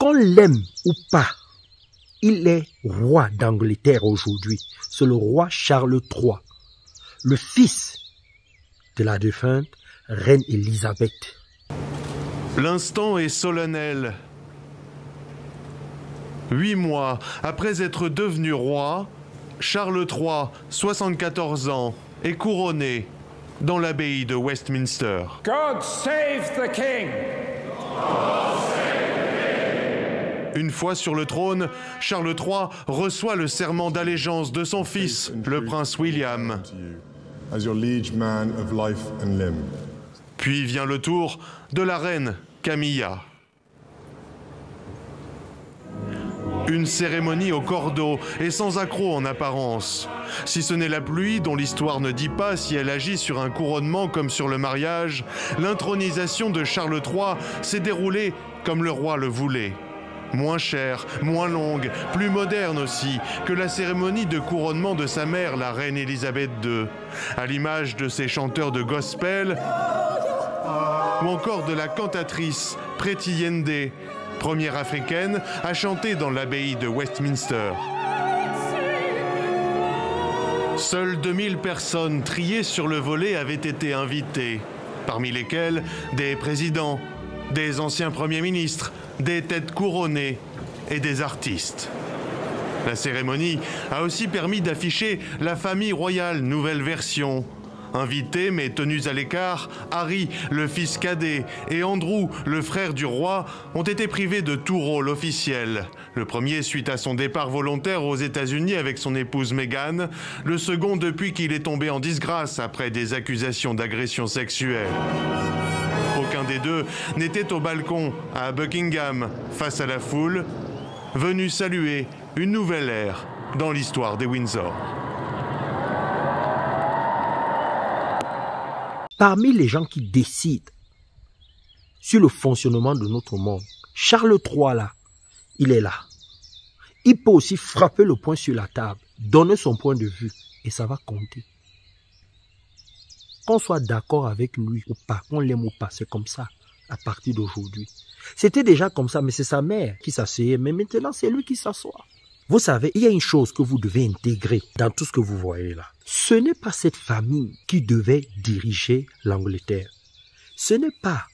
Qu'on l'aime ou pas, il est roi d'Angleterre aujourd'hui. C'est le roi Charles III, le fils de la défunte reine Elisabeth. L'instant est solennel. 8 mois après être devenu roi, Charles III, 74 ans, est couronné dans l'abbaye de Westminster. God save the King! Une fois sur le trône, Charles III reçoit le serment d'allégeance de son fils, le prince William. Puis vient le tour de la reine Camilla. Une cérémonie au cordeau et sans accroc en apparence. Si ce n'est la pluie, dont l'histoire ne dit pas si elle agit sur un couronnement comme sur le mariage, l'intronisation de Charles III s'est déroulée comme le roi le voulait. Moins chère, moins longue, plus moderne aussi que la cérémonie de couronnement de sa mère, la reine Elisabeth II, à l'image de ses chanteurs de gospel ou encore de la cantatrice Pretty Yende, première africaine à chanter dans l'abbaye de Westminster. Seules 2000 personnes triées sur le volet avaient été invitées, parmi lesquelles des présidents, des anciens premiers ministres, des têtes couronnées et des artistes. La cérémonie a aussi permis d'afficher la famille royale nouvelle version. Invités mais tenus à l'écart, Harry, le fils cadet, et Andrew, le frère du roi, ont été privés de tout rôle officiel. Le premier suite à son départ volontaire aux États-Unis avec son épouse Meghan, le second depuis qu'il est tombé en disgrâce après des accusations d'agression sexuelle. Aucun des deux n'était au balcon à Buckingham, face à la foule, venu saluer une nouvelle ère dans l'histoire des Windsor. Parmi les gens qui décident sur le fonctionnement de notre monde, Charles III, là, il est là. Il peut aussi frapper le poing sur la table, donner son point de vue, et ça va compter. Qu'on soit d'accord avec lui ou pas, qu'on l'aime ou pas, c'est comme ça à partir d'aujourd'hui. C'était déjà comme ça, mais c'est sa mère qui s'asseyait, mais maintenant c'est lui qui s'assoit. Vous savez, il y a une chose que vous devez intégrer dans tout ce que vous voyez là. Ce n'est pas cette famille qui devait diriger l'Angleterre. Ce n'est pas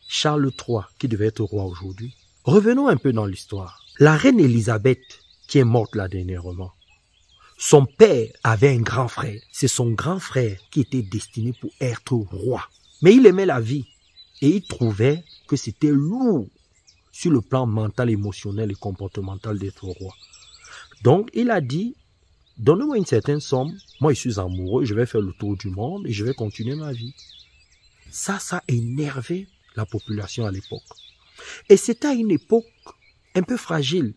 Charles III qui devait être roi aujourd'hui. Revenons un peu dans l'histoire. La reine Elisabeth, qui est morte là dernièrement, son père avait un grand frère. C'est son grand frère qui était destiné pour être roi. Mais il aimait la vie et il trouvait que c'était lourd sur le plan mental, émotionnel et comportemental d'être roi. Donc, il a dit, donnez-moi une certaine somme, moi je suis amoureux, je vais faire le tour du monde et je vais continuer ma vie. Ça a énervé la population à l'époque. Et c'était à une époque un peu fragile,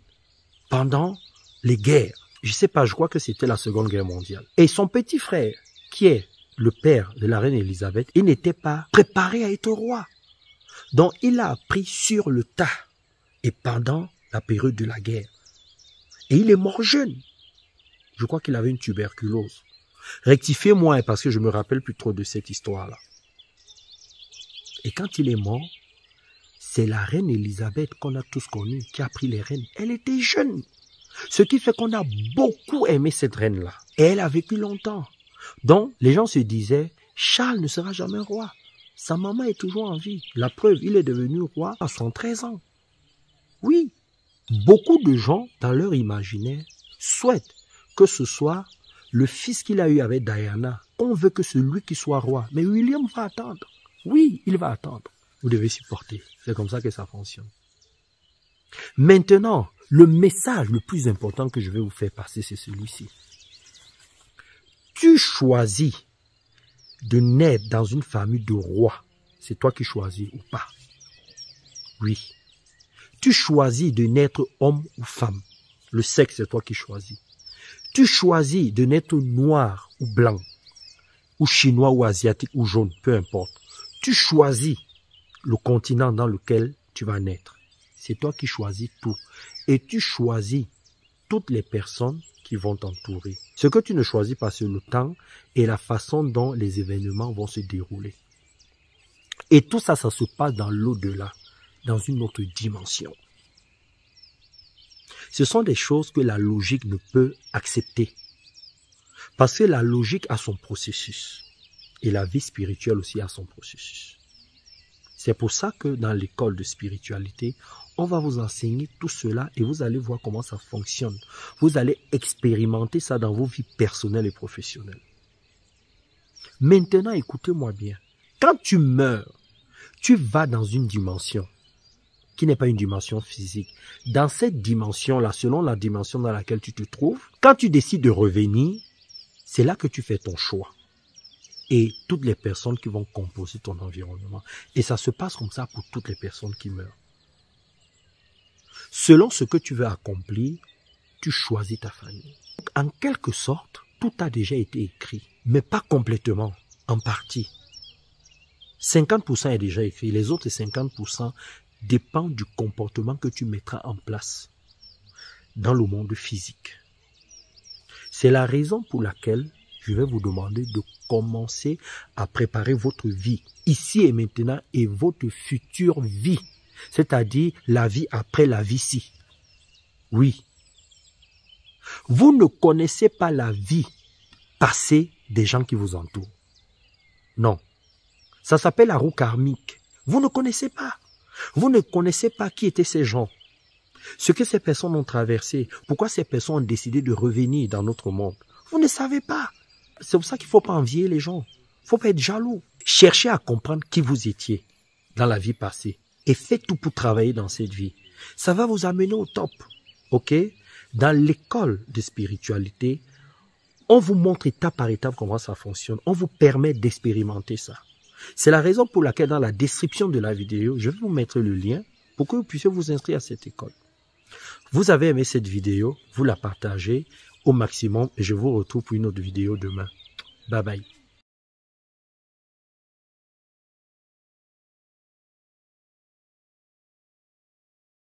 pendant les guerres. Je ne sais pas, je crois que c'était la Seconde Guerre mondiale. Et son petit frère, qui est le père de la reine Elisabeth, il n'était pas préparé à être roi. Donc, il a appris sur le tas et pendant la période de la guerre. Et il est mort jeune. Je crois qu'il avait une tuberculose. Rectifiez-moi parce que je me rappelle plus trop de cette histoire-là. Et quand il est mort, c'est la reine Elisabeth qu'on a tous connue qui a pris les rênes. Elle était jeune. Ce qui fait qu'on a beaucoup aimé cette reine-là. Et elle a vécu longtemps. Donc, les gens se disaient, Charles ne sera jamais roi. Sa maman est toujours en vie. La preuve, il est devenu roi à 113 ans. Oui. Beaucoup de gens, dans leur imaginaire, souhaitent que ce soit le fils qu'il a eu avec Diana. On veut que c'est lui qui soit roi. Mais William va attendre. Oui, il va attendre. Vous devez supporter. C'est comme ça que ça fonctionne. Maintenant, le message le plus important que je vais vous faire passer, c'est celui-ci. Tu choisis de naître dans une famille de rois. C'est toi qui choisis ou pas. Oui. Tu choisis de naître homme ou femme. Le sexe, c'est toi qui choisis. Tu choisis de naître noir ou blanc, ou chinois ou asiatique ou jaune, peu importe. Tu choisis le continent dans lequel tu vas naître. C'est toi qui choisis tout. Et tu choisis toutes les personnes qui vont t'entourer. Ce que tu ne choisis pas, c'est le temps et la façon dont les événements vont se dérouler. Et tout ça, ça se passe dans l'au-delà, dans une autre dimension. Ce sont des choses que la logique ne peut accepter. Parce que la logique a son processus. Et la vie spirituelle aussi a son processus. C'est pour ça que dans l'école de spiritualité, on va vous enseigner tout cela et vous allez voir comment ça fonctionne. Vous allez expérimenter ça dans vos vies personnelles et professionnelles. Maintenant, écoutez-moi bien. Quand tu meurs, tu vas dans une dimension qui n'est pas une dimension physique. Dans cette dimension-là, selon la dimension dans laquelle tu te trouves, quand tu décides de revenir, c'est là que tu fais ton choix. Et toutes les personnes qui vont composer ton environnement. Et ça se passe comme ça pour toutes les personnes qui meurent. Selon ce que tu veux accomplir, tu choisis ta famille. En quelque sorte, tout a déjà été écrit, mais pas complètement, en partie. 50% est déjà écrit, les autres 50% dépendent du comportement que tu mettras en place dans le monde physique. C'est la raison pour laquelle je vais vous demander de commencer à préparer votre vie, ici et maintenant, et votre future vie. C'est-à-dire la vie après la vie-ci. Oui. Vous ne connaissez pas la vie passée des gens qui vous entourent. Non. Ça s'appelle la roue karmique. Vous ne connaissez pas. Vous ne connaissez pas qui étaient ces gens. Ce que ces personnes ont traversé. Pourquoi ces personnes ont décidé de revenir dans notre monde. Vous ne savez pas. C'est pour ça qu'il ne faut pas envier les gens. Il ne faut pas être jaloux. Cherchez à comprendre qui vous étiez dans la vie passée. Et faites tout pour travailler dans cette vie. Ça va vous amener au top. Ok? Dans l'école de spiritualité, on vous montre étape par étape comment ça fonctionne. On vous permet d'expérimenter ça. C'est la raison pour laquelle dans la description de la vidéo, je vais vous mettre le lien pour que vous puissiez vous inscrire à cette école. Vous avez aimé cette vidéo, vous la partagez au maximum et je vous retrouve pour une autre vidéo demain. Bye bye.